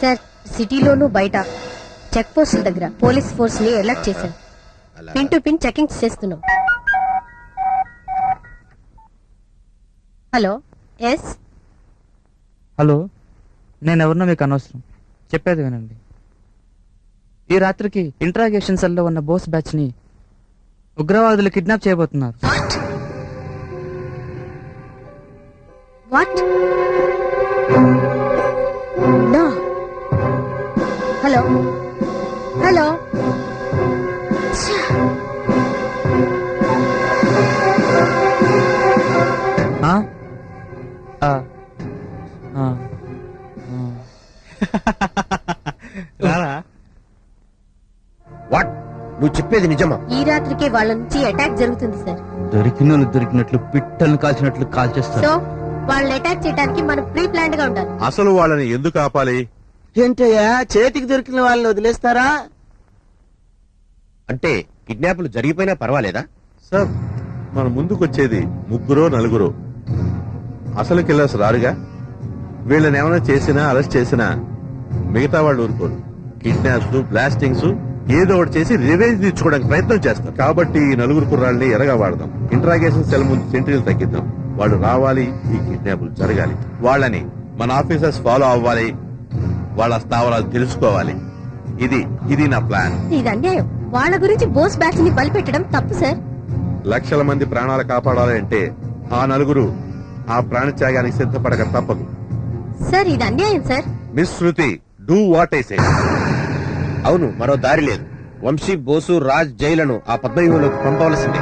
Sir సిటీలోనూ బయట check పోస్టుల దగ్గర పోలీస్ ఫోర్స్ ని అలర్ట్ చేశాం. పిన్ టు పిన్ చెకింగ్ చేస్తున్నాం. Hello, yes. హలో, నేను ఎవరినో మీకు అనవసరం, చెప్పేది వినండి. ఈ రాత్రికి ఇంట్రాగేషన్ సెల్లో ఉన్న బోస్ బ్యాచ్ ని ఉగ్రవాదులు కిడ్నాప్ చేయబోతున్నారు. వాట్? నో. Hello hello. ఆ? ఆ. ఆ. రారా? వాట్? నువ్వు చెప్పేది నిజమా? ఈ రాత్రికే వాళ్ళ నుంచి అటాక్ జరుగుతుంది సార్. దొరికిన దొరికినట్లు పిట్టలను కాల్చినట్లు కాల్చేస్తారు. సో వాళ్ళని అటాక్ చేయడానికి మనం ప్రీ ప్లాన్డ్ గా ఉండాలి. అసలు వాళ్ళని ఎందుకు ఆపాలి? ఏంటయ్యా, చేతికి దొరికిన వాళ్ళని వదిలేస్తారా? అంటే కిడ్నాపులు జరిగిపోయినా పర్వాలేదా? సార్, మన ముందుకొచ్చేది ముగ్గురో నలుగురో, అసలు కిల్లర్స్ రారుగా. వీళ్ళని ఏమైనా చేసినా అరెస్ట్ చేసినా మిగతా వాళ్ళు ఊరుకోరు. కిడ్నాప్స్, బ్లాస్టింగ్స్ ఏదో ఒకటి చేసి రివెంజ్ తీర్చుకోవడానికి ప్రయత్నం చేస్తాం. కాబట్టి ఈ నలుగురు కుర్రాళ్ళని ఎరగా వాడదాం. ఇంట్రాగేషన్ సెల్ ముందు సెంట్రీలు తగ్గిద్దాం. వాళ్ళు రావాలి, ఈ కిడ్నాపులు జరగాలి. వాళ్ళని మన ఆఫీసర్స్ ఫాలో అవ్వాలి, వాళ్ళ స్థావరాలు తెలుసుకోవాలి. ఇది నా ప్లాన్. ఇది అన్యాయం. వాళ్ళ గురించి బోస్ బ్యాచ్ ని బలిపెట్టడం తప్పు సార్. లక్షల మంది ప్రాణాలు కాపాడాలి అంటే ఆ నలుగురు ఆ ప్రాణత్యాగానికి సిద్ధపడక తప్పదు. సార్ ఇది అన్యాయం sir. Miss Shruti, do what I say. అవును, మరో దారి లేదు. వంశీ, బోసు, రాజ్, జైలను ఆ పద్మవ్యూహంలోకి పంపవలసిందే.